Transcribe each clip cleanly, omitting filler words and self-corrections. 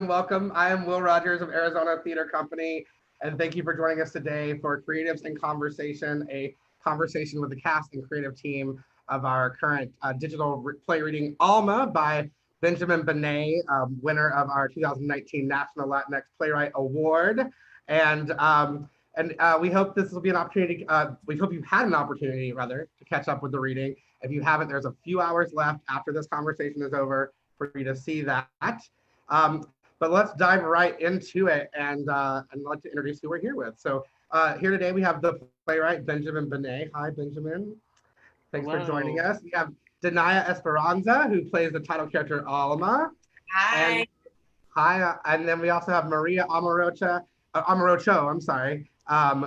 Welcome. I am Will Rogers of Arizona Theater Company, and thank you for joining us today for Creatives in Conversation, a conversation with the cast and creative team of our current digital play reading ALMA by Benjamin Benet, winner of our 2019 National Latinx Playwright Award. And we hope this will be an opportunity, we hope you've had an opportunity, rather, to catch up with the reading. If you haven't, there's a few hours left after this conversation is over for you to see that. But let's dive right into it, and I'd like to introduce who we're here with. So here today we have the playwright Benjamin Benet. Hi, Benjamin. Thanks for joining us. We have Danaya Esperanza, who plays the title character Alma. Hi. And hi, and then we also have Maria Amorocho, I'm sorry,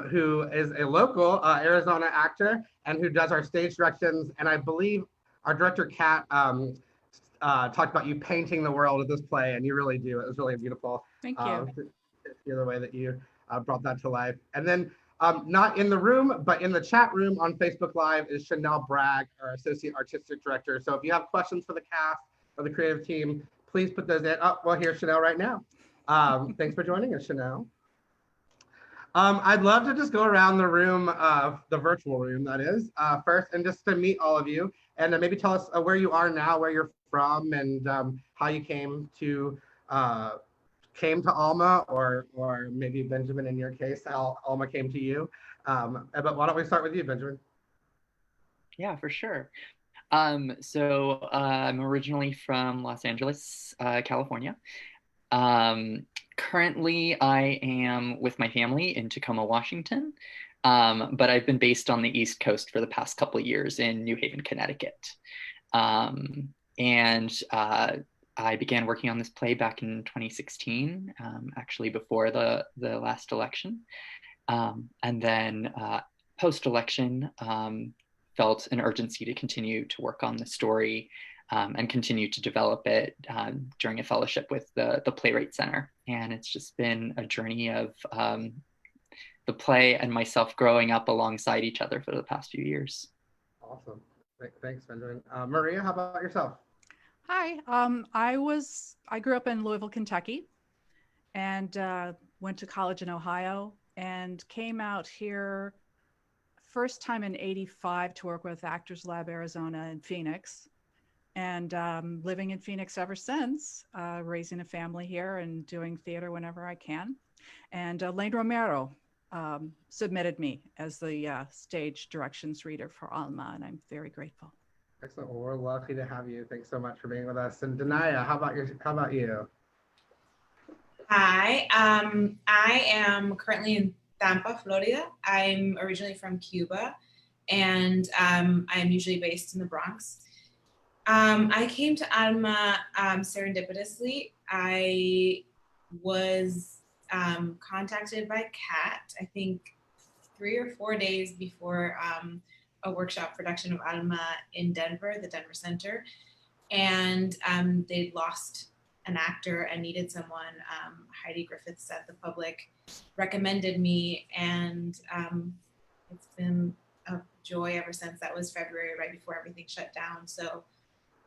who is a local Arizona actor and who does our stage directions. And I believe our director, Kat, talked about you painting the world of this play, and you really do. It was really beautiful. Thank you. To hear the way that you brought that to life. And then not in the room, but in the chat room on Facebook Live is Chanel Bragg, our Associate Artistic Director. So if you have questions for the cast or the creative team, please put those in. Oh, well, here's Chanel right now. Thanks for joining us, Chanel. I'd love to just go around the room, the virtual room, that is, first, and just to meet all of you, and maybe tell us where you are now, where you're from, and how you came to Alma, or maybe Benjamin, in your case, how Alma came to you. But why don't we start with you, Benjamin? Yeah, for sure. So I'm originally from Los Angeles, California. Currently, I am with my family in Tacoma, Washington, but I've been based on the East Coast for the past couple of years in New Haven, Connecticut. And I began working on this play back in 2016, actually before the last election. And then post-election, felt an urgency to continue to work on the story and continue to develop it during a fellowship with the Playwright Center. And it's just been a journey of the play and myself growing up alongside each other for the past few years. Awesome. Thanks, Benjamin. Maria, how about yourself? Hi. I grew up in Louisville, Kentucky, and went to college in Ohio, and came out here first time in '85 to work with Actors Lab Arizona in Phoenix, and living in Phoenix ever since, raising a family here and doing theater whenever I can. And Lane Romero submitted me as the stage directions reader for Alma, and I'm very grateful. Excellent. Well, we're lucky to have you. Thanks so much for being with us. And Danaya, how about you? Hi. I am currently in Tampa, Florida. I'm originally from Cuba, and I'm usually based in the Bronx. I came to Alma serendipitously. I was contacted by Kat, I think 3 or 4 days before a workshop production of Alma in Denver, the Denver Center. And they'd lost an actor and needed someone. Heidi Griffiths at the Public recommended me, and it's been a joy ever since. That was February, right before everything shut down. So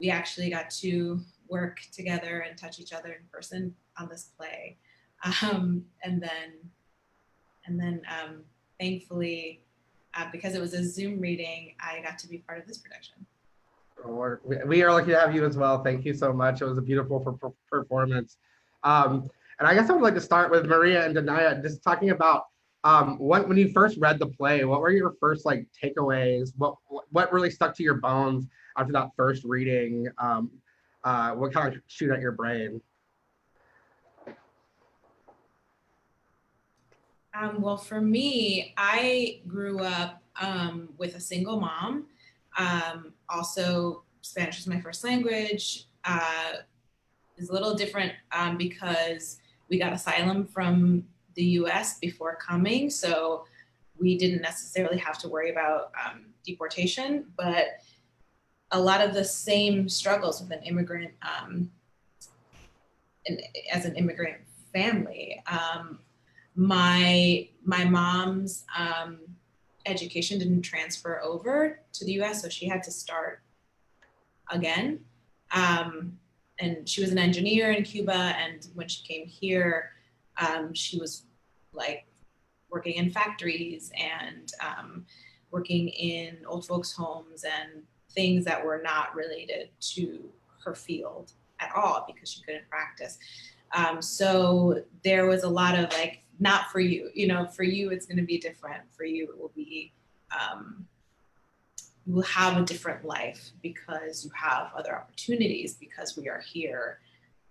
we actually got to work together and touch each other in person on this play. And then thankfully, because it was a Zoom reading, I got to be part of this production. We are lucky to have you as well. Thank you so much. It was a beautiful performance. And I guess I would like to start with Maria and Danaya, just talking about when you first read the play, what were your first takeaways? What really stuck to your bones after that first reading? What kind of shoot at your brain? Well, for me, I grew up with a single mom. Also, Spanish was my first language. It's a little different because we got asylum from the US before coming, so we didn't necessarily have to worry about deportation, but a lot of the same struggles with an immigrant, as an immigrant family. My mom's education didn't transfer over to the US, so she had to start again. and she was an engineer in Cuba. And when she came here, she was like working in factories and working in old folks' homes and things that were not related to her field at all because she couldn't practice. So there was a lot of like, not for you, you know, for you, it's going to be different. For you, it will be, you will have a different life because you have other opportunities because we are here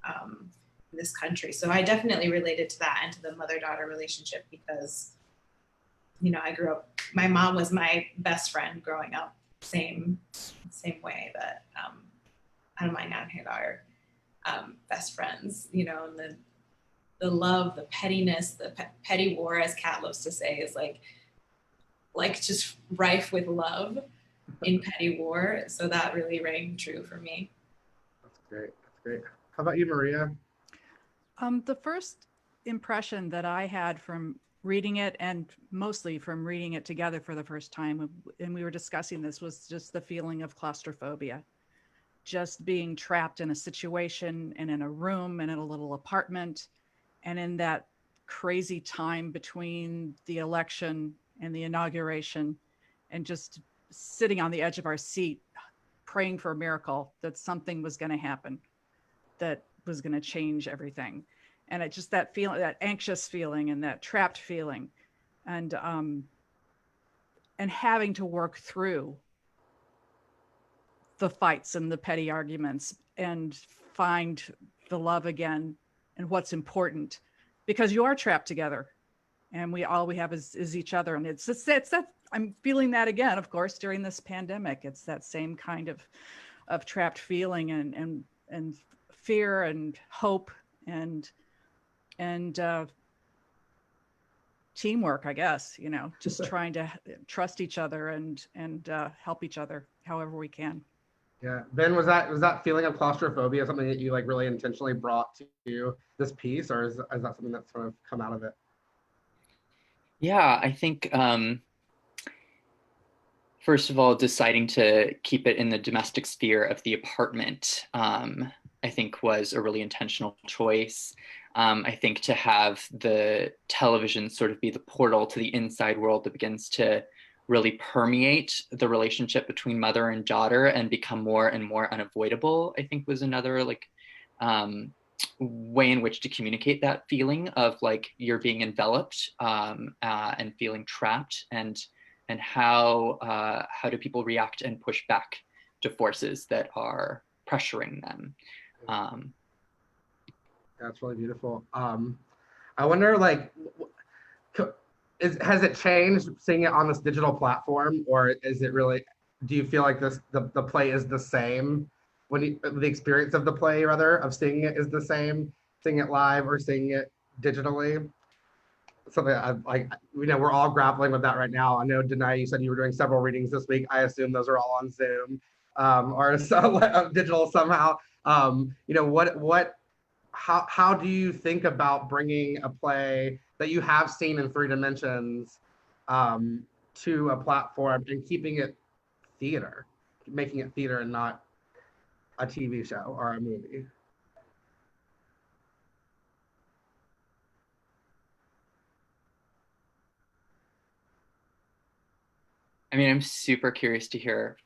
in this country. So I definitely related to that and to the mother-daughter relationship because, you know, I grew up, my mom was my best friend growing up, same way that and my nan and daughter best friends, you know, and the love, the pettiness, the petty war, as Kat loves to say, is like just rife with love in petty war. So that really rang true for me. That's great. That's great. How about you, Maria? The first impression that I had from reading it, and mostly from reading it together for the first time, and we were discussing this, was just the feeling of claustrophobia. Just being trapped in a situation and in a room and in a little apartment, and in that crazy time between the election and the inauguration, and just sitting on the edge of our seat, praying for a miracle, that something was going to happen, that was going to change everything. And it just, that feeling, that anxious feeling and that trapped feeling, and having to work through the fights and the petty arguments and find the love again and what's important, because you are trapped together and all we have is each other. And it's that I'm feeling that again, of course, during this pandemic. It's that same kind of trapped feeling and fear and hope and teamwork, I guess, you know, just trying to trust each other and help each other however we can. Yeah, Ben, was that feeling of claustrophobia something that you like really intentionally brought to this piece, or is that something that's sort of come out of it? Yeah, I think first of all, deciding to keep it in the domestic sphere of the apartment, I think was a really intentional choice. I think to have the television sort of be the portal to the inside world that begins to really permeate the relationship between mother and daughter and become more and more unavoidable, I think was another like way in which to communicate that feeling of like you're being enveloped and feeling trapped, and how do people react and push back to forces that are pressuring them. That's really beautiful. I wonder, like, has it changed seeing it on this digital platform, or is it really? Do you feel like the play is the same when the experience of the play, rather, of seeing it is the same, seeing it live or seeing it digitally? Something like, you know, we're all grappling with that right now. I know, Denai, you said you were doing several readings this week. I assume those are all on Zoom or digital somehow. You know, how do you think about bringing a play that you have seen in 3 dimensions to a platform and keeping it theater, making it theater and not a TV show or a movie? I mean, I'm super curious to hear,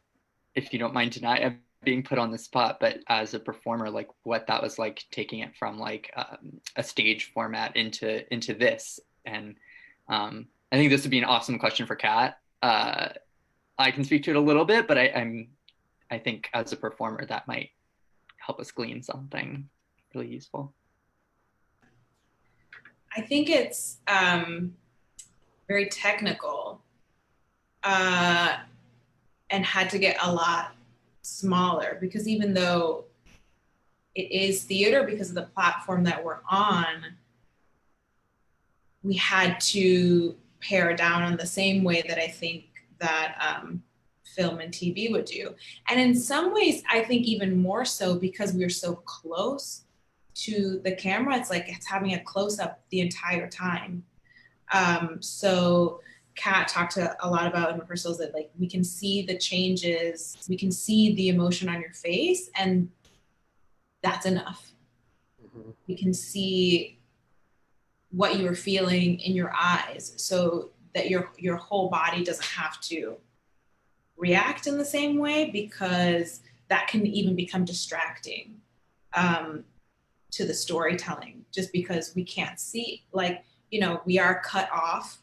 if you don't mind tonight, being put on the spot, but as a performer, like what that was like, taking it from like a stage format into this. And I think this would be an awesome question for Kat. I can speak to it a little bit, but I think as a performer that might help us glean something really useful. I think it's very technical and had to get a lot smaller, because even though it is theater because of the platform that we're on, we had to pare down in the same way that I think that film and TV would do. And in some ways, I think even more so because we're so close to the camera. It's like it's having a close-up the entire time. So Kat talked a lot about in rehearsals that like we can see the changes, we can see the emotion on your face, and that's enough. Mhm. We can see what you're feeling in your eyes so that your whole body doesn't have to react in the same way, because that can even become distracting to the storytelling, just because we can't see, like, we are cut off.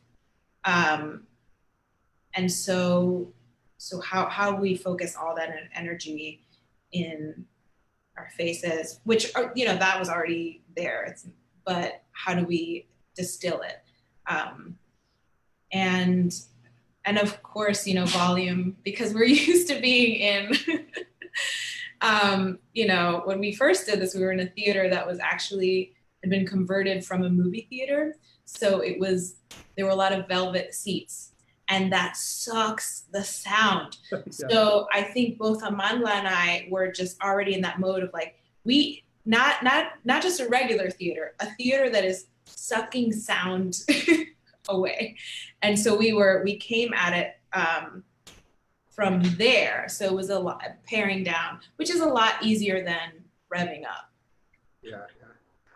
And so how we focus all that energy in our faces, which are, that was already there, but how do we distill it? And of course, volume, because we're used to being in when we first did this, we were in a theater that was actually had been converted from a movie theater. So there were a lot of velvet seats, and that sucks the sound. Yeah. So I think both Amandla and I were just already in that mode of like, we not just a regular theater, a theater that is sucking sound away. And so we came at it from there. So it was a lot paring down, which is a lot easier than revving up. Yeah.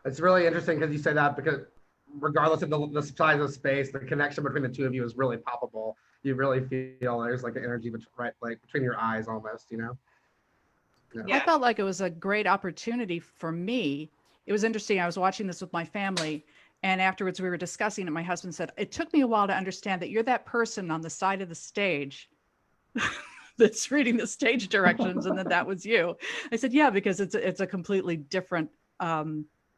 It's really interesting because you say that, because regardless of the size of space, the connection between the two of you is really palpable. You really feel there's like an energy between your eyes almost, Yeah. I felt like it was a great opportunity for me. It was interesting. I was watching this with my family, and afterwards we were discussing it. My husband said, it took me a while to understand that you're that person on the side of the stage that's reading the stage directions, and that was you. I said, yeah, because it's a completely different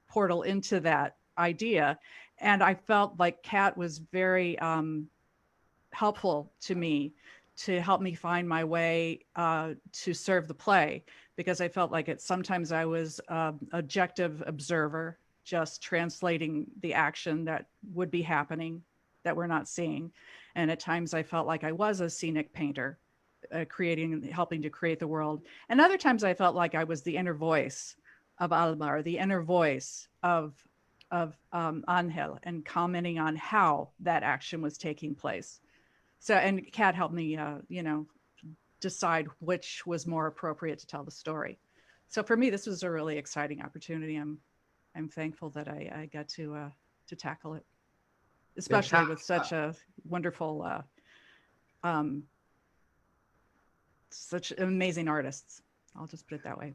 portal into that idea. And I felt like Kat was very helpful to me to help me find my way to serve the play, because I felt like sometimes I was objective observer, just translating the action that would be happening that we're not seeing. And at times I felt like I was a scenic painter, helping to create the world. And other times I felt like I was the inner voice of Alma, or the inner voice of Angel, and commenting on how that action was taking place. So, and Kat helped me, decide which was more appropriate to tell the story. So for me, this was a really exciting opportunity. I'm thankful that I got to tackle it, especially with such a wonderful, such amazing artists. I'll just put it that way.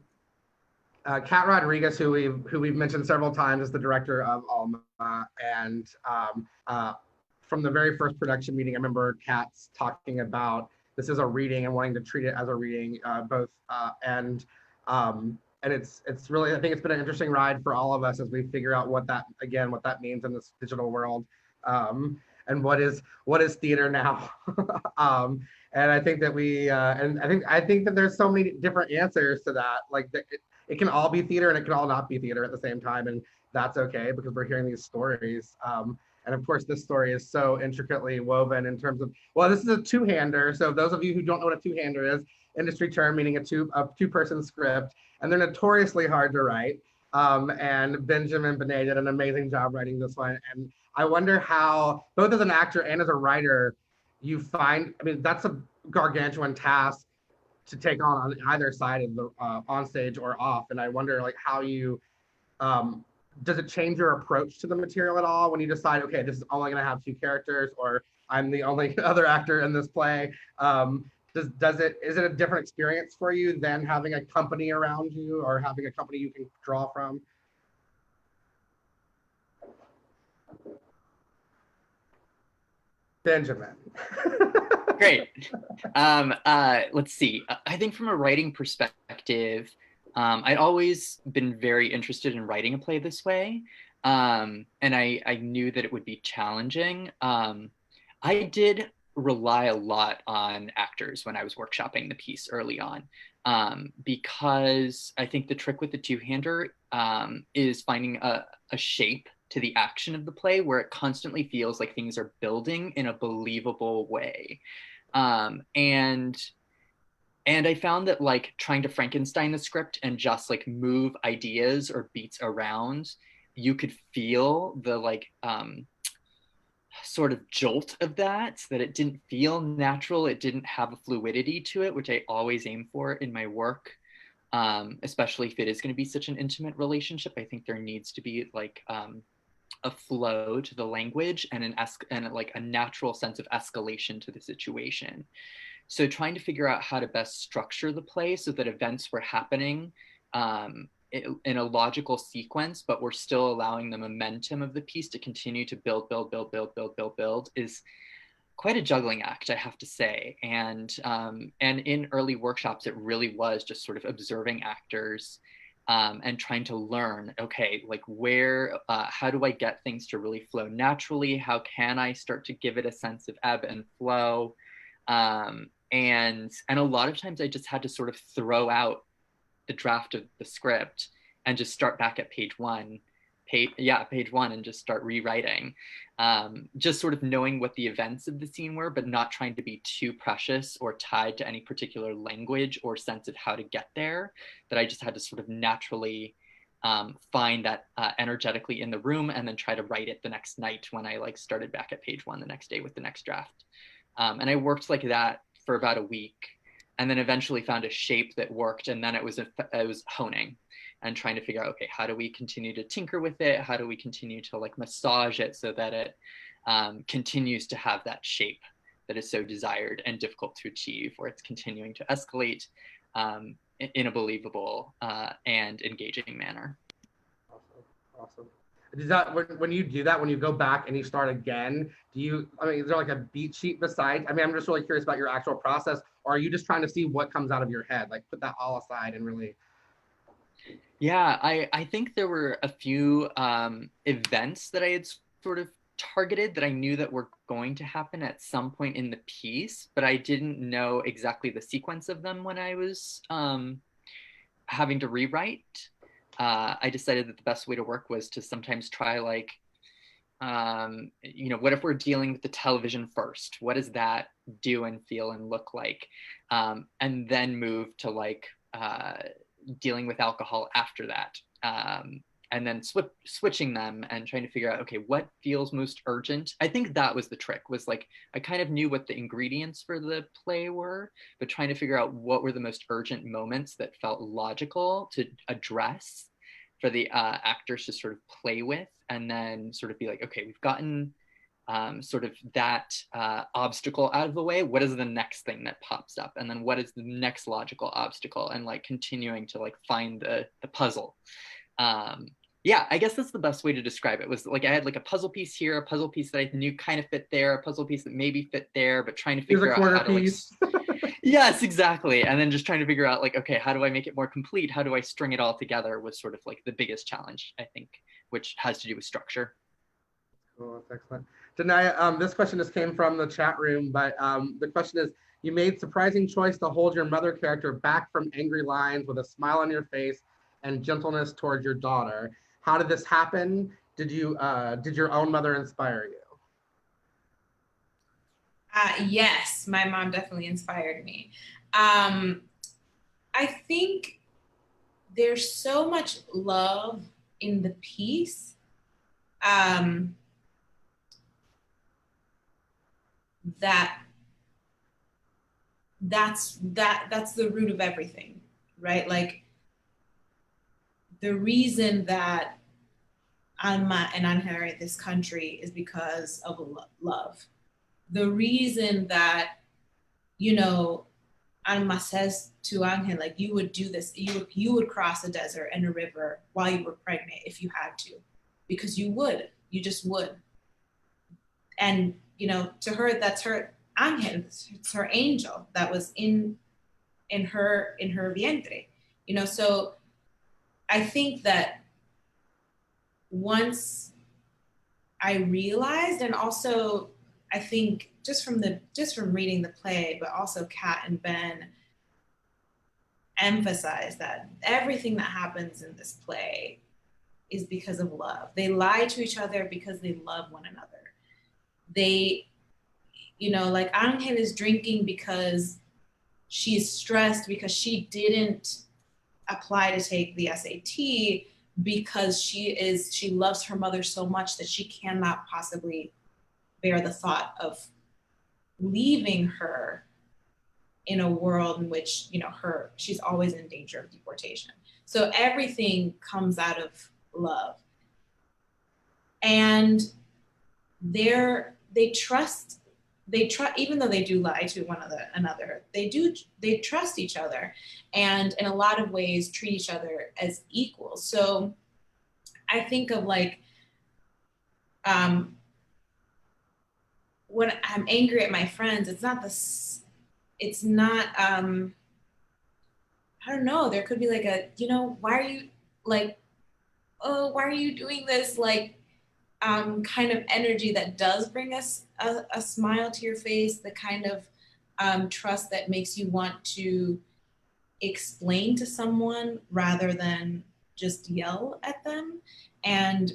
Kat Rodriguez, who we've mentioned several times, is the director of ALMA, and from the very first production meeting, I remember Kat's talking about this is a reading and wanting to treat it as a reading, and it's really, I think it's been an interesting ride for all of us as we figure out what that means in this digital world, and what is theater now. And I think that I think that there's so many different answers to that. Like it can all be theater and it can all not be theater at the same time, and that's okay, because we're hearing these stories. And of course, this story is so intricately woven in terms of, well, this is a two-hander. So those of you who don't know what a two-hander is, industry term meaning a two-person script, and they're notoriously hard to write. And Benjamin Benet did an amazing job writing this one. And I wonder how, both as an actor and as a writer, you find, I mean, that's a gargantuan task to take on either side of the on stage or off. And I wonder like how you, does it change your approach to the material at all when you decide, okay, this is only going to have two characters, or I'm the only other actor in this play? Is it a different experience for you than having a company around you, or having a company you can draw from? Benjamin. Great. Let's see. I think from a writing perspective, I'd always been very interested in writing a play this way. And I knew that it would be challenging. I did rely a lot on actors when I was workshopping the piece early on, because I think the trick with the two-hander is finding a shape to the action of the play where it constantly feels like things are building in a believable way. And I found that like trying to Frankenstein the script and just like move ideas or beats around, you could feel the like sort of jolt of that it didn't feel natural. It didn't have a fluidity to it, which I always aim for in my work. especially if it is going to be such an intimate relationship. I think there needs to be like a flow to the language and like a natural sense of escalation to the situation. So trying to figure out how to best structure the play so that events were happening in a logical sequence, but we're still allowing the momentum of the piece to continue to build is quite a juggling act, I have to say. And in early workshops, it really was just sort of observing actors and trying to learn, okay, like how do I get things to really flow naturally? How can I start to give it a sense of ebb and flow? And a lot of times I just had to sort of throw out the draft of the script and just start back at page one and just start rewriting. Just sort of knowing what the events of the scene were, but not trying to be too precious or tied to any particular language or sense of how to get there, that I just had to sort of naturally find that energetically in the room and then try to write it the next night when I like started back at page one the next day with the next draft. And I worked like that for about a week, and then eventually found a shape that worked. And then it was honing and trying to figure out, okay, how do we continue to tinker with it? How do we continue to like massage it so that it continues to have that shape that is so desired and difficult to achieve, where it's continuing to escalate in a believable and engaging manner. Awesome. Does that, when you do that, when you go back and you start again, is there like a beat sheet beside? I'm just really curious about your actual process, or are you just trying to see what comes out of your head? Like put that all aside and really. Yeah, I think there were a few events that I had sort of targeted that I knew that were going to happen at some point in the piece, but I didn't know exactly the sequence of them when I was having to rewrite. I decided that the best way to work was to sometimes try like, what if we're dealing with the television first? What does that do and feel and look like? And then move to like dealing with alcohol after that. And then switching them and trying to figure out, okay, what feels most urgent? I think that was the trick, was like, I kind of knew what the ingredients for the play were, but trying to figure out what were the most urgent moments that felt logical to address for the actors to sort of play with, and then sort of be like, okay, we've gotten sort of that obstacle out of the way. What is the next thing that pops up? And then what is the next logical obstacle? And like continuing to like find the puzzle. Yeah, I guess that's the best way to describe it. Was like I had like a puzzle piece here, a puzzle piece that I knew kind of fit there, a puzzle piece that maybe fit there, but trying to figure out how to like... Yes, exactly. And then just trying to figure out like, okay, how do I make it more complete? How do I string it all together was sort of like the biggest challenge, I think, which has to do with structure. Cool, that's excellent. Danaya, this question just came from the chat room, but the question is, you made surprising choice to hold your mother character back from angry lines with a smile on your face and gentleness towards your daughter. How did this happen? Did your own mother inspire you? Yes, my mom definitely inspired me. I think there's so much love in the piece. That's the root of everything, right? Like the reason that ALMA and Angel are in this country is because of love. The reason that, ALMA says to Angel, like, you would do this, you would cross a desert and a river while you were pregnant if you had to, because you just would. And, to her, that's her Angel, it's her angel that was in her vientre, so I think that once I realized, and also I think just from reading the play, but also Kat and Ben emphasize that everything that happens in this play is because of love. They lie to each other because they love one another. They, like Angel is drinking because she's stressed because she didn't apply to take the SAT, because she loves her mother so much that she cannot possibly bear the thought of leaving her in a world in which, you know, she's always in danger of deportation. So everything comes out of love. And they trust, even though they do lie to one another, they trust each other, and in a lot of ways treat each other as equals. So I think of like, when I'm angry at my friends, it's not I don't know, there could be like a, you know, why are you like, oh, why are you doing this? Like, kind of energy that does bring us a smile to your face, the kind of trust that makes you want to explain to someone rather than just yell at them. And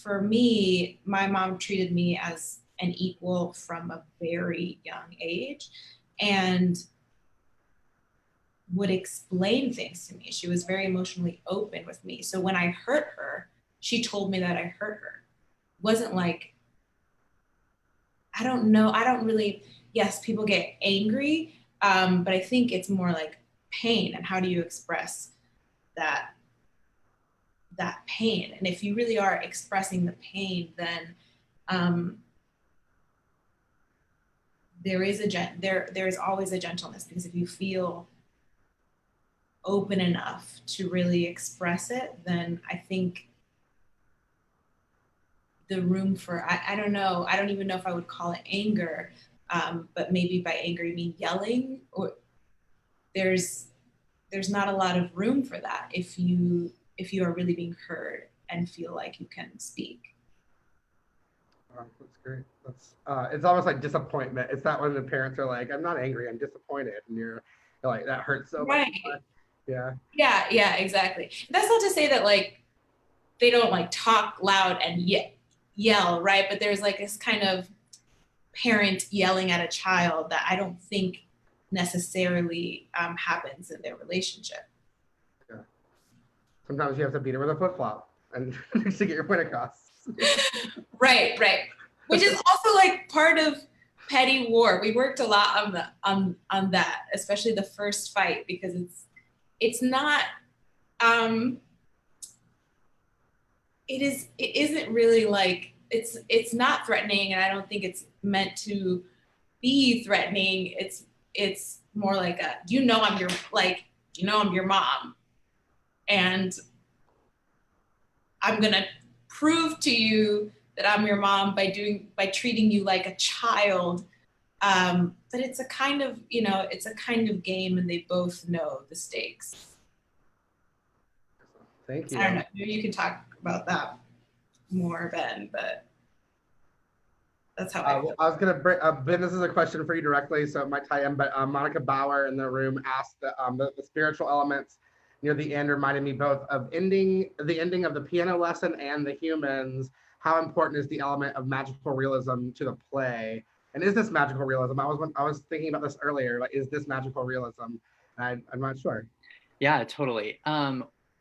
for me, my mom treated me as an equal from a very young age and would explain things to me. She was very emotionally open with me. So when I hurt her, she told me that I hurt her. It wasn't like, I don't know, I don't really, yes, people get angry, but I think it's more like pain, and how do you express that pain? And if you really are expressing the pain, then there is always a gentleness, because if you feel open enough to really express it, then I think the room for, I don't know, I don't even know if I would call it anger, but maybe by anger you mean yelling, or there's not a lot of room for that if you are really being heard and feel like you can speak. That's great. That's it's almost like disappointment. It's not when the parents are like, I'm not angry, I'm disappointed, and you're like, that hurts so much. Yeah. Yeah, exactly. That's not to say that like they don't like talk loud and yell, right? But there's like this kind of parent yelling at a child that I don't think necessarily happens in their relationship. Yeah. Sometimes you have to beat her with a flip flop and to get your point across. Right. Which is also like part of petty war. We worked a lot on that, especially the first fight, because it's not it isn't really like, it's not threatening, and I don't think it's meant to be threatening. It's more like a, I'm your mom, and I'm gonna prove to you that I'm your mom by treating you like a child. But it's a kind of, it's a kind of game, and they both know the stakes. Thank you. I don't know, maybe you can talk about that more, Ben, but that's how I feel. I was going to bring Ben, this is a question for you directly, so it might tie in, but Monica Bauer in the room asked the spiritual elements near the end reminded me both of the ending of the piano lesson and the humans. How important is the element of magical realism to the play? And is this magical realism? I was thinking about this earlier, like, is this magical realism? I'm not sure. Yeah, totally.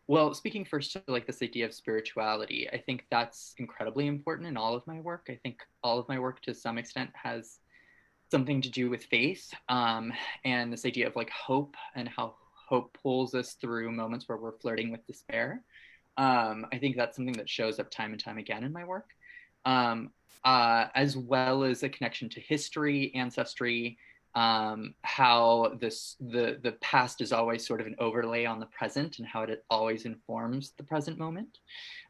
Well, speaking first to like this idea of spirituality, I think that's incredibly important in all of my work. I think all of my work to some extent has something to do with faith, and this idea of like hope, and how hope pulls us through moments where we're flirting with despair. I think that's something that shows up time and time again in my work, as well as a connection to history, ancestry, how the past is always sort of an overlay on the present, and how it always informs the present moment.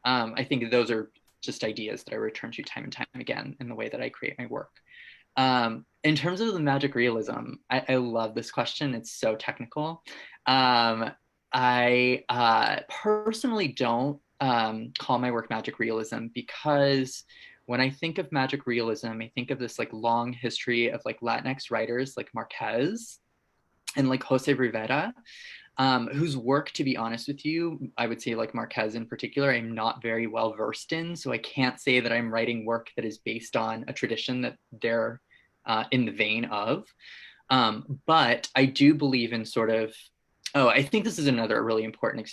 I think those are just ideas that I return to time and time again in the way that I create my work. In terms of the magic realism, I love this question. It's so technical. I personally don't call my work magic realism, because when I think of magic realism, I think of this like long history of like Latinx writers like Marquez and like Jose Rivera, whose work, to be honest with you, I would say like Marquez in particular, I'm not very well versed in. So I can't say that I'm writing work that is based on a tradition that they're in the vein of. But I do believe in sort of, I think this is another really important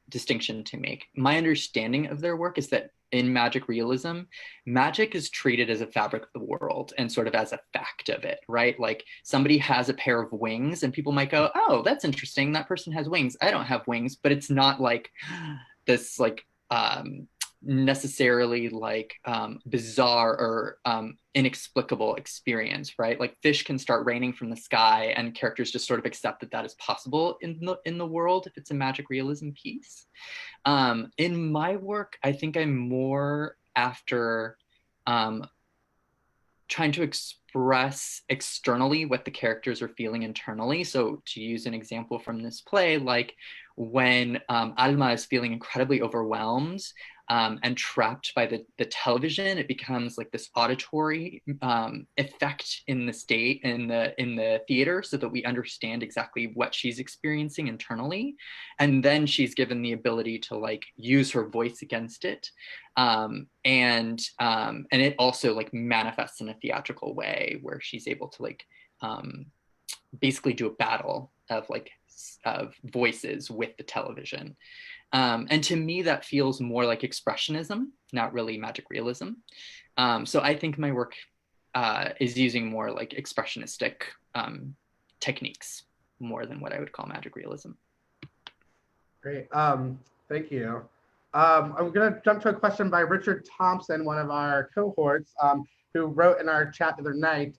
distinction to make. My understanding of their work is that in magic realism, magic is treated as a fabric of the world and sort of as a fact of it, right? Like somebody has a pair of wings and people might go, oh, that's interesting. That person has wings. I don't have wings, but it's not like this like necessarily like bizarre or inexplicable experience, right? Like fish can start raining from the sky and characters just sort of accept that that is possible in the world if it's a magic realism piece. In my work, I think I'm more after trying to express externally what the characters are feeling internally. So to use an example from this play, like when Alma is feeling incredibly overwhelmed and trapped by the television, it becomes like this auditory effect in the state in the theater, so that we understand exactly what she's experiencing internally, and then she's given the ability to like use her voice against it, and it also like manifests in a theatrical way where she's able to like basically do a battle of like of voices with the television. And to me, that feels more like expressionism, not really magic realism. So I think my work is using more like expressionistic techniques more than what I would call magic realism. Great. Thank you. I'm going to jump to a question by Richard Thompson, one of our cohorts, who wrote in our chat the other night.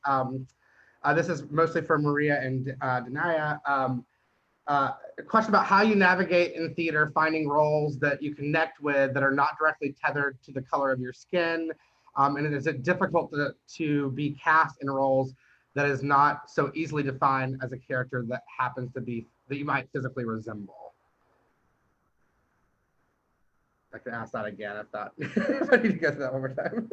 This is mostly for Maria and Denaya. A question about how you navigate in theater, finding roles that you connect with that are not directly tethered to the color of your skin. And is it difficult to be cast in roles that is not so easily defined as a character that happens to be, that you might physically resemble? I can ask that again if that, if I need to go through that one more time.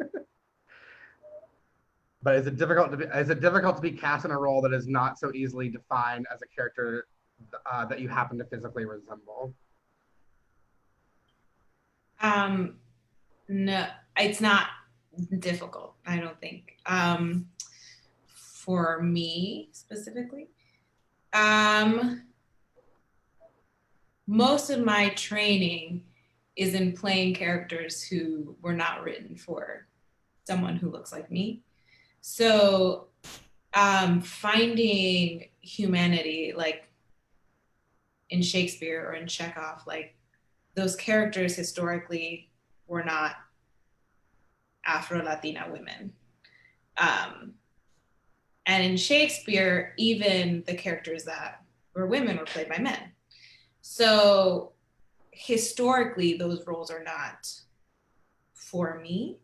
But is it difficult to be cast in a role that is not so easily defined as a character that you happen to physically resemble? No, it's not difficult, I don't think. For me specifically, most of my training is in playing characters who were not written for someone who looks like me. So finding humanity, like in Shakespeare or in Chekhov, like those characters historically were not Afro-Latina women. And in Shakespeare, even the characters that were women were played by men. So historically, those roles are not for me,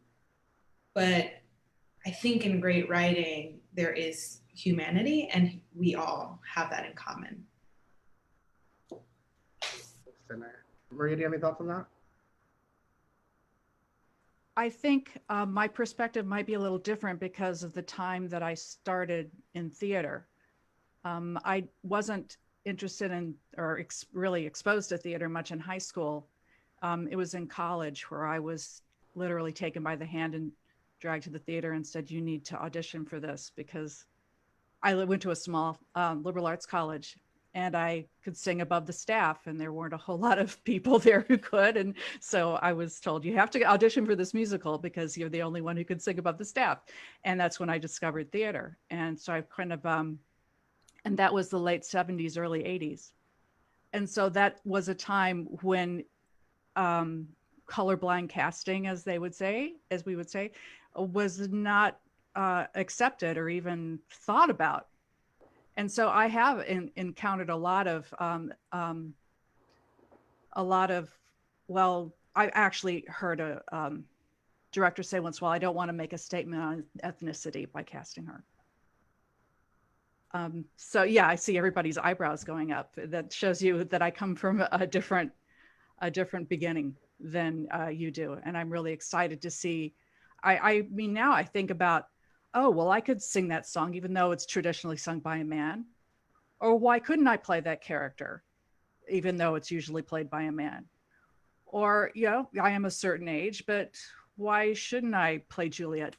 but I think in great writing, there is humanity and we all have that in common. Maria, do you have any thoughts on that? I think my perspective might be a little different because of the time that I started in theater. I wasn't interested in or really exposed to theater much in high school. It was in college where I was literally taken by the hand and dragged to the theater and said, you need to audition for this, because I went to a small liberal arts college and I could sing above the staff and there weren't a whole lot of people there who could. And so I was told, you have to audition for this musical because you're the only one who could sing above the staff. And that's when I discovered theater. And so I kind of, and that was the late 70s, early 80s. And so that was a time when colorblind casting, as we would say, was not accepted or even thought about. And so I have encountered a lot of, well, I actually heard a director say once, well, I don't want to make a statement on ethnicity by casting her. So yeah, I see everybody's eyebrows going up. That shows you that I come from a different beginning than you do. And I'm really excited to see, I mean, now I think about, oh, well, I could sing that song, even though it's traditionally sung by a man. Or why couldn't I play that character, even though it's usually played by a man? Or, you know, I am a certain age, but why shouldn't I play Juliet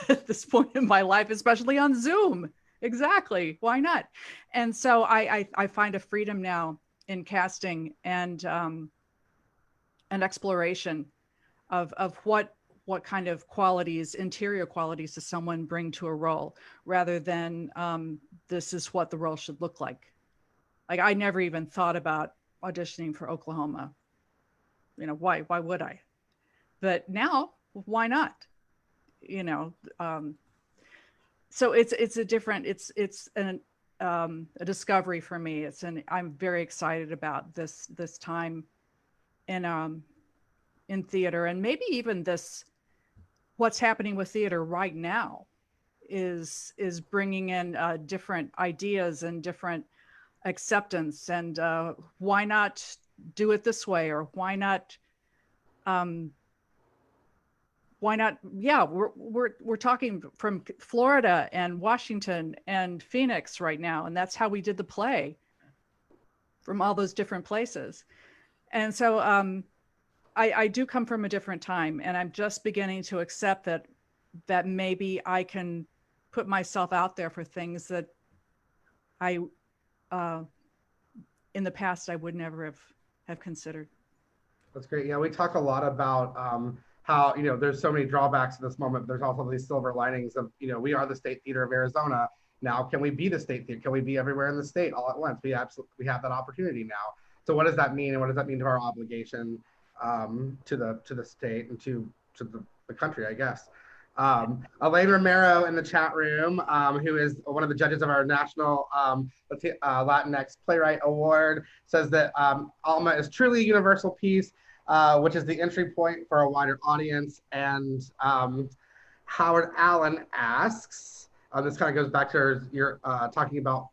at this point in my life, especially on Zoom? Exactly. Why not? And so I find a freedom now in casting and exploration of what kind of qualities, interior qualities, does someone bring to a role, rather than this is what the role should look like. Like, I never even thought about auditioning for Oklahoma. You know, why would I? But now, why not? You know, so it's a different, it's a discovery for me. I'm very excited about this time in theater, and maybe even what's happening with theater right now is bringing in different ideas and different acceptance, and why not do it this way, or why not yeah, we're talking from Florida and Washington and Phoenix right now, and that's how we did the play, from all those different places. And so I do come from a different time, and I'm just beginning to accept that maybe I can put myself out there for things that I in the past I would never have considered. That's great. Yeah, we talk a lot about how, you know, there's so many drawbacks in this moment, but there's also these silver linings of, you know, we are the State Theater of Arizona. Now, can we be the State Theater? Can we be everywhere in the state all at once? We have that opportunity now. So what does that mean, and what does that mean to our obligation to the state and to the country, I guess? Elaine Romero in the chat room, who is one of the judges of our National Latinx Playwright Award, says that ALMA is truly a universal piece, which is the entry point for a wider audience. And Howard Allen asks, this kind of goes back to your talking about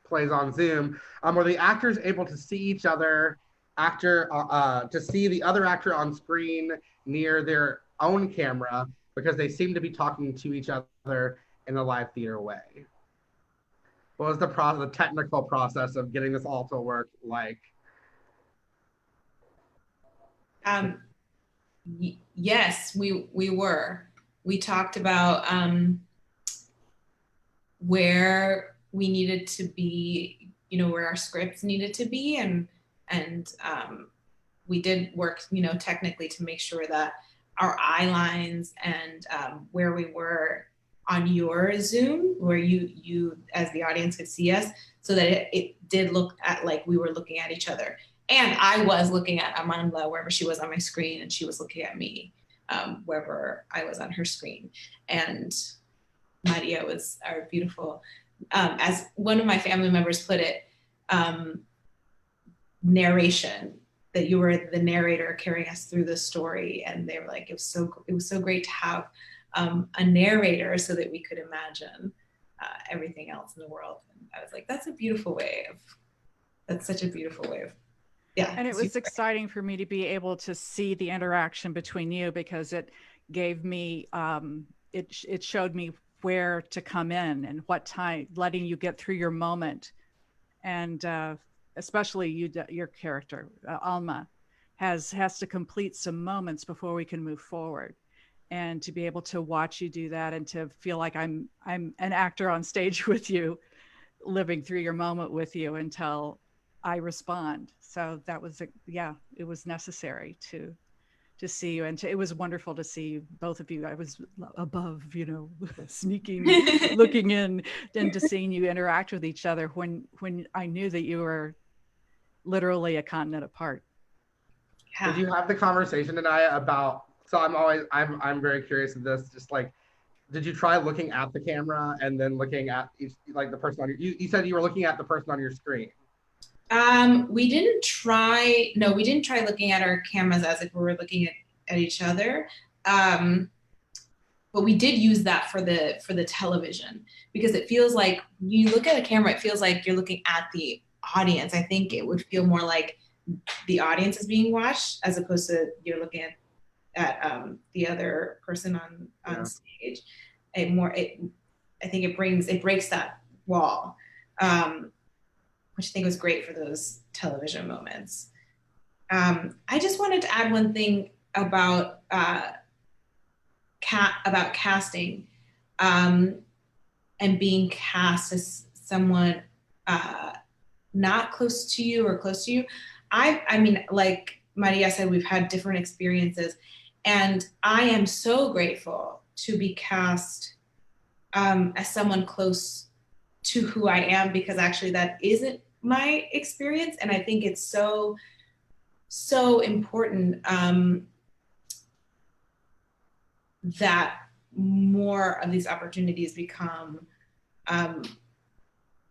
plays on Zoom, were the actors able to see each other, to see the other actor on screen near their own camera, because they seem to be talking to each other in a live theater way? What was the technical process of getting this all to work like? Yes, we were. We talked about where we needed to be, you know, where our scripts needed to be, and we did work, you know, technically to make sure that our eye lines and where we were on your Zoom, where you as the audience could see us, so that it did look at like we were looking at each other. And I was looking at Amanda wherever she was on my screen, and she was looking at me wherever I was on her screen. And Maria was our beautiful, as one of my family members put it, narration, that you were the narrator carrying us through the story. And they were like, it was so great to have a narrator so that we could imagine everything else in the world. And I was like, that's such a beautiful way of, yeah. And it was exciting for me to be able to see the interaction between you, because it gave me, it showed me where to come in and what time, letting you get through your moment. And especially your character, Alma, has to complete some moments before we can move forward. And to be able to watch you do that, and to feel like I'm an actor on stage with you, living through your moment with you until I respond. So that was, it was necessary to see you, and it was wonderful to see both of you. I was above, you know, sneaking, looking in, and to seeing you interact with each other when I knew that you were literally a continent apart. Yeah. Did you have the conversation tonight about? So I'm very curious of this. Just like, did you try looking at the camera and then looking at like the person on your? You said you were looking at the person on your screen. We didn't try looking at our cameras as if we were looking at each other. But we did use that for the television, because it feels like you look at a camera, it feels like you're looking at the audience. I think it would feel more like the audience is being watched, as opposed to you're looking at the other person on stage. I think it breaks that wall. Which I think was great for those television moments. I just wanted to add one thing about casting and being cast as someone not close to you or close to you. I mean, like Maria said, we've had different experiences, And I am so grateful to be cast as someone close to who I am, because actually that isn't my experience. And I think it's so, so important that more of these opportunities become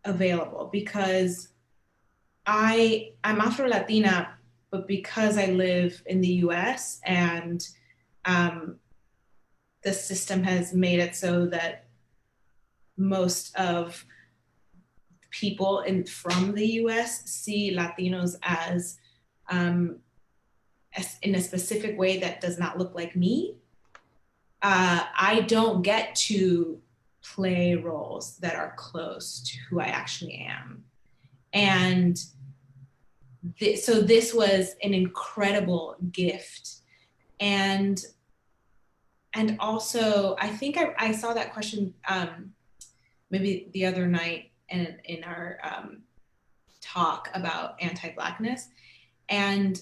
available, because I'm Afro-Latina, but because I live in the US and the system has made it so that most of people from the US see Latinos as in a specific way that does not look like me. I don't get to play roles that are close to who I actually am. And so this was an incredible gift. And also, I think I saw that question maybe the other night in our talk about anti-Blackness. And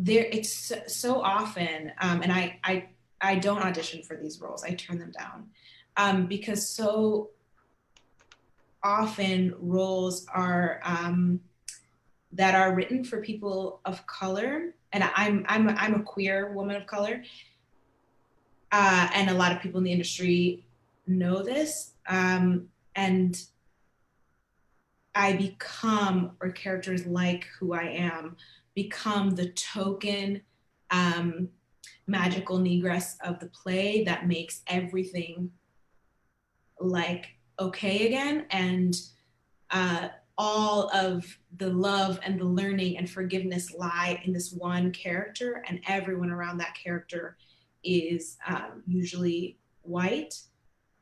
it's so often, and I don't audition for these roles, I turn them down, because so often roles are that are written for people of color, and I'm a queer woman of color, and a lot of people in the industry know this, and I become, or characters like who I am, become the token magical negress of the play that makes everything like okay again, and all of the love and the learning and forgiveness lie in this one character, and everyone around that character is usually white.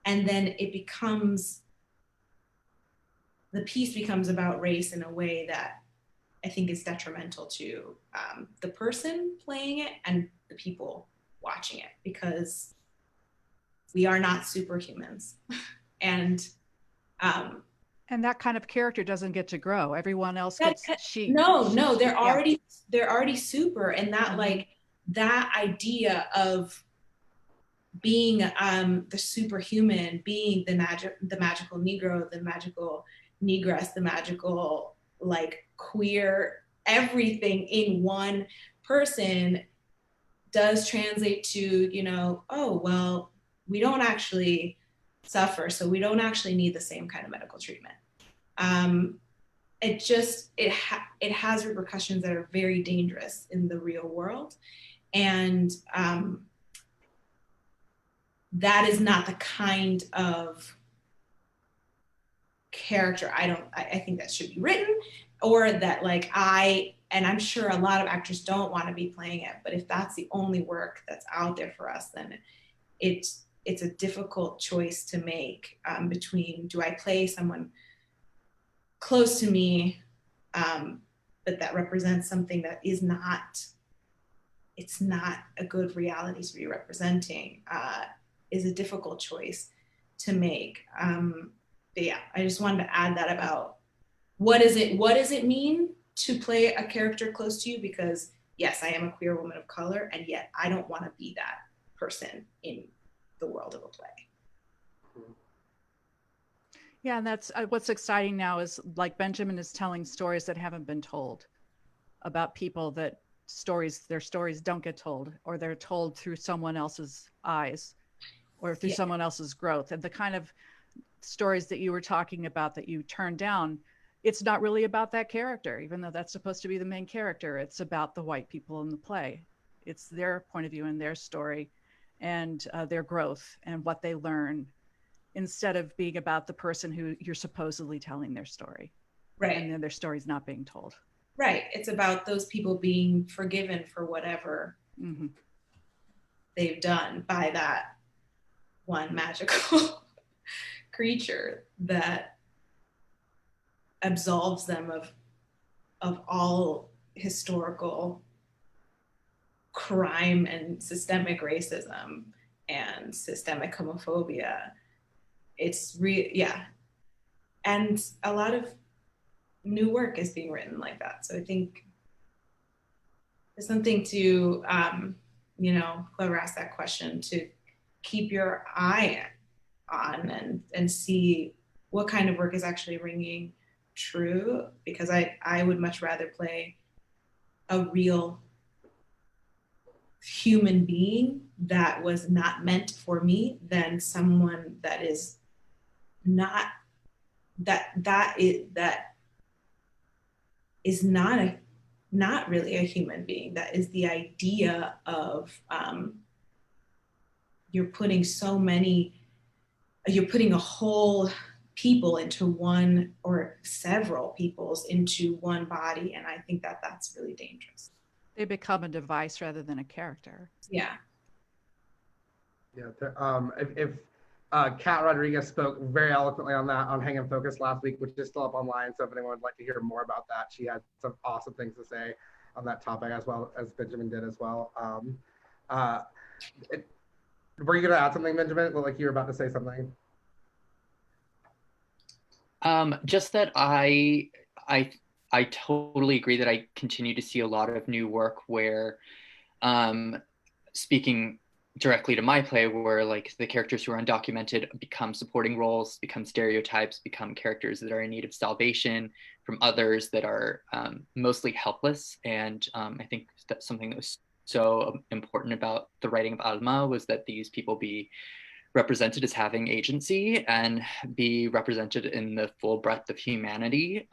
And then it becomes, the piece becomes about race in a way that I think is detrimental to the person playing it and the people watching it, because we are not superhumans. And that kind of character doesn't get to grow. Everyone else gets no, they're already super, and that like that idea of being the superhuman, being the magical Negro, the magical negress, the magical like queer, everything in one person does translate to, you know, oh, well, we don't actually suffer, so we don't actually need the same kind of medical treatment. It has repercussions that are very dangerous in the real world. And that is not the kind of character I think that should be written, or that like and I'm sure a lot of actors don't want to be playing it, but if that's the only work that's out there for us, then it's a difficult choice to make between, do I play someone close to me, but that represents something that is not, it's not a good reality to be representing, is a difficult choice to make. But yeah, I just wanted to add that about what does it mean to play a character close to you? Because yes, I am a queer woman of color, and yet I don't want to be that person in the world of a play. Yeah, and that's what's exciting now is like Benjamin is telling stories that haven't been told, about people that their stories don't get told, or they're told through someone else's eyes or through someone else's growth. And the kind of stories that you were talking about that you turned down, it's not really about that character, even though that's supposed to be the main character. It's about the white people in the play. It's their point of view and their story and their growth and what they learn, instead of being about the person who you're supposedly telling their story. Right. And then their story's not being told. Right. It's about those people being forgiven for whatever they've done by that one magical creature that absolves them of all historical crime and systemic racism and systemic homophobia. It's and a lot of new work is being written like that. So I think something to, whoever asked that question, to keep your eye on and see what kind of work is actually ringing true, because I would much rather play a real human being that was not meant for me than someone that is not that is not really a human being. That is the idea of you're putting a whole people into one, or several peoples into one body, and I think that that's really dangerous. They become a device rather than a character. Yeah. Yeah. If Kat Rodriguez spoke very eloquently on that on Hang and Focus last week, which is still up online. So if anyone would like to hear more about that, she had some awesome things to say on that topic, as well as Benjamin did as well. Were you going to add something, Benjamin? Well, like you were about to say something. Just that I totally agree that I continue to see a lot of new work where, speaking directly to my play, where like the characters who are undocumented become supporting roles, become stereotypes, become characters that are in need of salvation from others that are mostly helpless. And I think that's something that was so important about the writing of Alma, was that these people be represented as having agency and be represented in the full breadth of humanity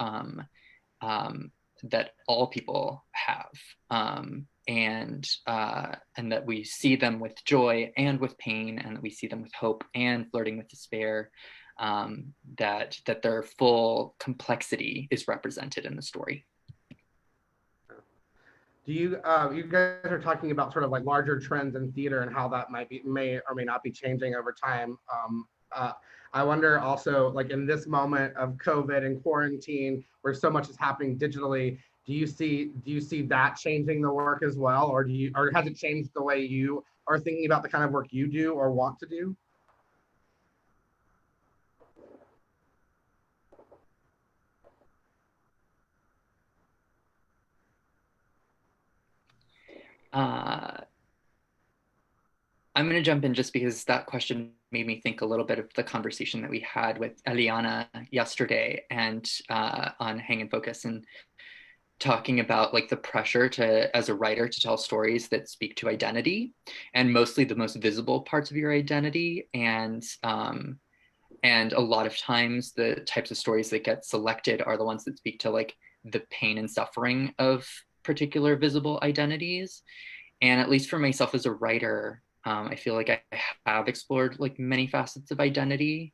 that all people have, and that we see them with joy and with pain, and that we see them with hope and flirting with despair, that their full complexity is represented in the story. Do you guys are talking about sort of like larger trends in theater and how that may or may not be changing over time. I wonder also, like in this moment of COVID and quarantine, where so much is happening digitally, do you see that changing the work as well, or has it changed the way you are thinking about the kind of work you do or want to do? I'm going to jump in just because that question made me think a little bit of the conversation that we had with Eliana yesterday and on Hang and Focus, and talking about like the pressure to, as a writer, to tell stories that speak to identity, and mostly the most visible parts of your identity. And a lot of times the types of stories that get selected are the ones that speak to like the pain and suffering of particular visible identities. And at least for myself as a writer, I feel like I have explored like many facets of identity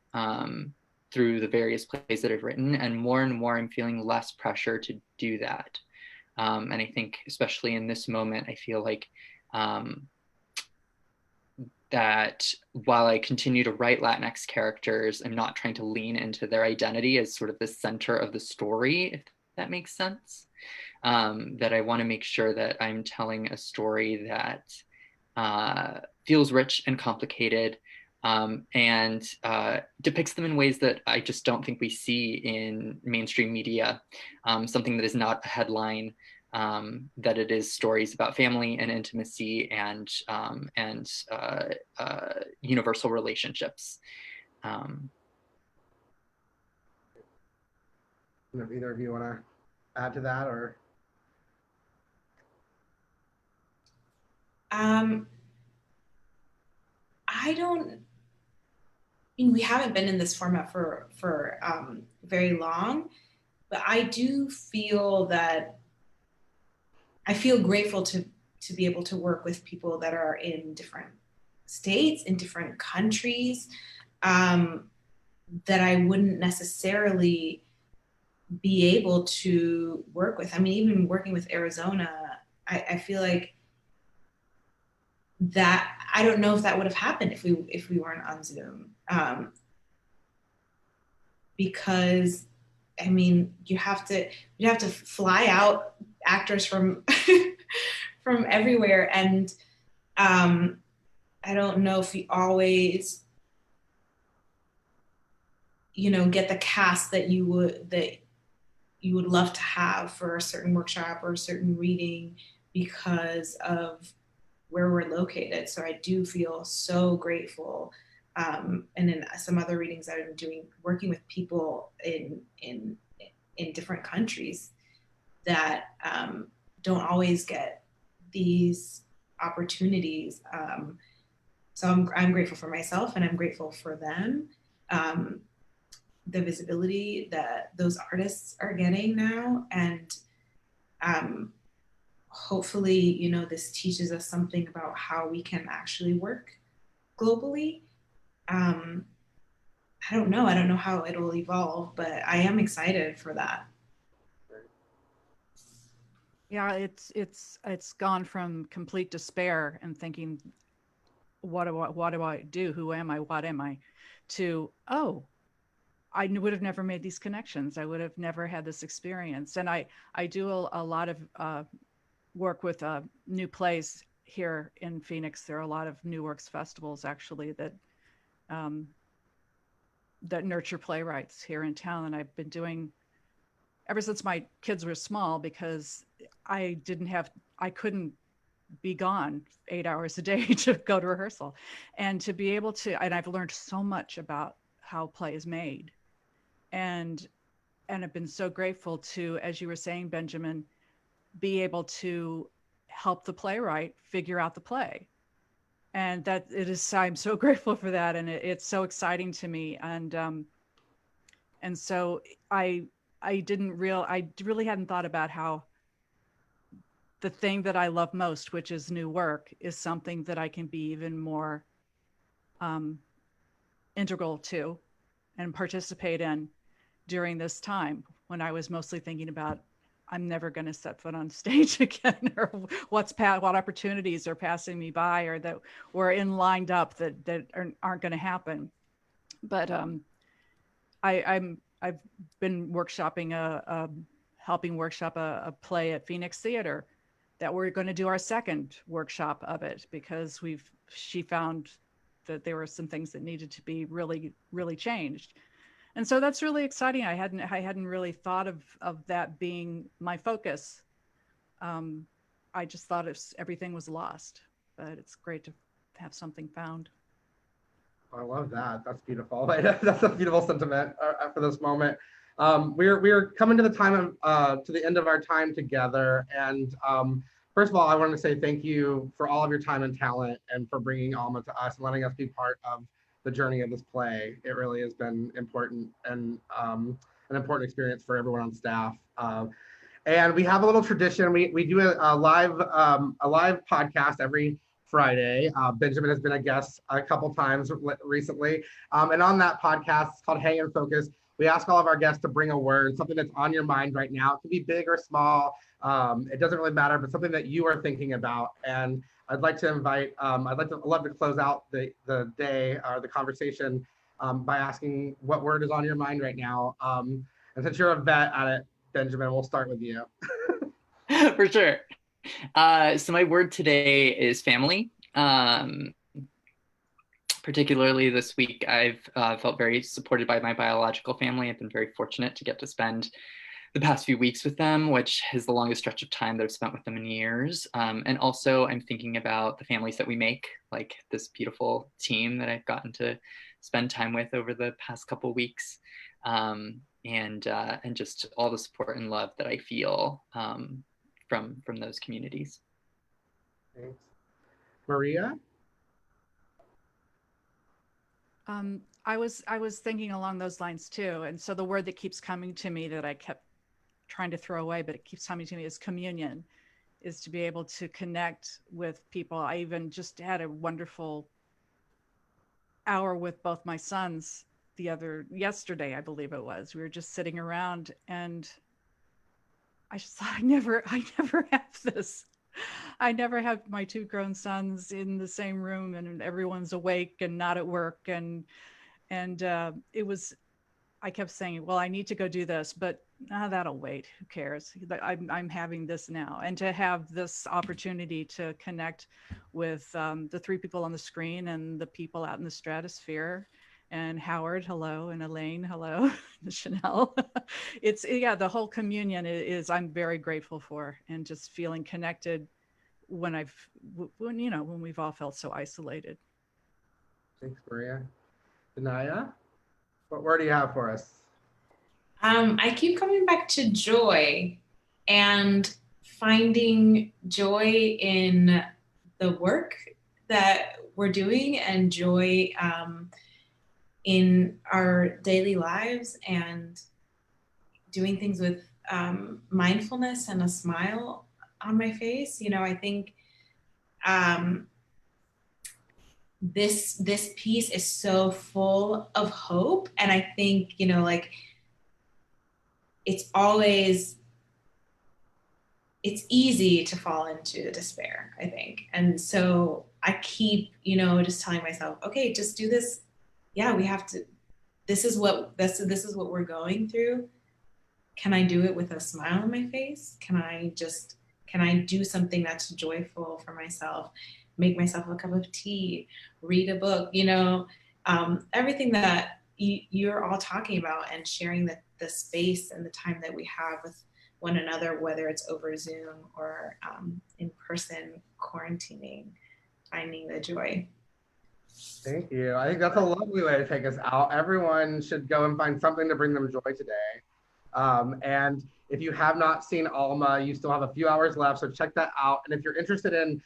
through the various plays that I've written, and more I'm feeling less pressure to do that. And I think especially in this moment, I feel like that while I continue to write Latinx characters, I'm not trying to lean into their identity as sort of the center of the story, if that makes sense. That I want to make sure that I'm telling a story that feels rich and complicated, and depicts them in ways that I just don't think we see in mainstream media. Something that is not a headline, that it is stories about family and intimacy and universal relationships. If either of you want to add to that, or? We haven't been in this format for very long, but I do feel that I feel grateful to be able to work with people that are in different states, in different countries, that I wouldn't necessarily be able to work with. I mean, even working with Arizona, I feel like that I don't know if that would have happened if we weren't on Zoom, because I mean you have to fly out actors from from everywhere, and I don't know if we always get the cast that you would love to have for a certain workshop or a certain reading. because of where we're located. So I do feel so grateful. And in some other readings that I'm doing, working with people in different countries that don't always get these opportunities. So I'm grateful for myself, and I'm grateful for them. The visibility that those artists are getting now, and hopefully, you know, this teaches us something about how we can actually work globally. I don't know. I don't know how it'll evolve, but I am excited for that. Yeah, it's gone from complete despair and thinking, what do I do? Who am I? What am I? To, oh, I would have never made these connections. I would have never had this experience. And I do a lot of work with new plays here in Phoenix. There are a lot of new works festivals actually that that nurture playwrights here in town, and I've been doing ever since my kids were small, because I couldn't be gone 8 hours a day to go to rehearsal, and to be able to, and I've learned so much about how play is made, and I've been so grateful to, as you were saying, Benjamin, be able to help the playwright figure out the play. And that it is, I'm so grateful for that. And it's so exciting to me. And so I really hadn't thought about how the thing that I love most, which is new work, is something that I can be even more integral to and participate in during this time, when I was mostly thinking about, I'm never going to set foot on stage again, or what opportunities are passing me by, or that were lined up that aren't going to happen. But I've been workshopping helping workshop a play at Phoenix Theater that we're going to do our second workshop of it, because she found that there were some things that needed to be really, really changed. And so that's really exciting. I hadn't really thought of that being my focus. I just thought everything was lost, but it's great to have something found. I love that. That's beautiful. That's a beautiful sentiment for this moment. We're coming to the time of to the end of our time together, and first of all, I want to say thank you for all of your time and talent, and for bringing ALMA to us and letting us be part of the journey of this play. It really has been important, and an important experience for everyone on staff. And we have a little tradition. We do a live podcast every Friday. Benjamin has been a guest a couple times recently. And on that podcast, it's called Hang and Focus. We ask all of our guests to bring a word, something that's on your mind right now. It can be big or small. It doesn't really matter, but something that you are thinking about. And I'd like to invite, I'd love to close out the day or the conversation by asking what word is on your mind right now. And since you're a vet at it, Benjamin, we'll start with you. For sure. So my word today is family. Particularly this week, I've felt very supported by my biological family. I've been very fortunate to get to spend the past few weeks with them, which is the longest stretch of time that I've spent with them in years. And also I'm thinking about the families that we make, like this beautiful team that I've gotten to spend time with over the past couple of weeks. And just all the support and love that I feel from those communities. Thanks. Maria? I was thinking along those lines too. And so the word that keeps coming to me that I kept trying to throw away, but it keeps coming to me, is communion, is to be able to connect with people. I even just had a wonderful hour with both my sons yesterday, I believe it was. We were just sitting around, and I just thought, I never have this. I never have my two grown sons in the same room and everyone's awake and not at work. And it was, I kept saying, well, I need to go do this, but that'll wait. Who cares? I'm having this now. And to have this opportunity to connect with the three people on the screen and the people out in the stratosphere, and Howard, hello, and Elaine, hello, Chanel. The whole communion is I'm very grateful for, and just feeling connected when when we've all felt so isolated. Thanks, Maria. Denaya, what word do you have for us? I keep coming back to joy and finding joy in the work that we're doing and joy in our daily lives and doing things with mindfulness and a smile on my face. I think this piece is so full of hope, and I think it's easy to fall into despair, I think. And so I keep just telling myself, okay, just do this. Yeah, we have to, this is what we're going through. Can I do it with a smile on my face? Can I do something that's joyful for myself? Make myself a cup of tea, read a book, everything that you're all talking about, and sharing the space and the time that we have with one another, whether it's over Zoom or in person, quarantining, finding the joy. Thank you. I think that's a lovely way to take us out. Everyone should go and find something to bring them joy today. And if you have not seen ALMA, you still have a few hours left, so check that out. And if you're interested in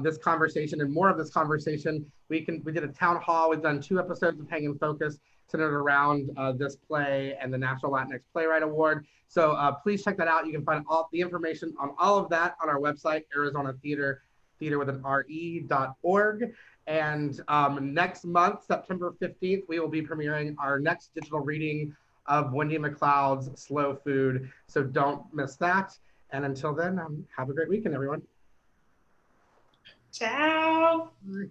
this conversation and more of this conversation, we did a town hall. We've done 2 episodes of Hang in Focus centered around this play and the National Latinx Playwright Award. So please check that out. You can find all the information on all of that on our website, Arizona Theater with an RE.org. And next month, September 15th, we will be premiering our next digital reading of Wendy McLeod's Slow Food. So don't miss that. And until then, have a great weekend, everyone. Ciao. Bye.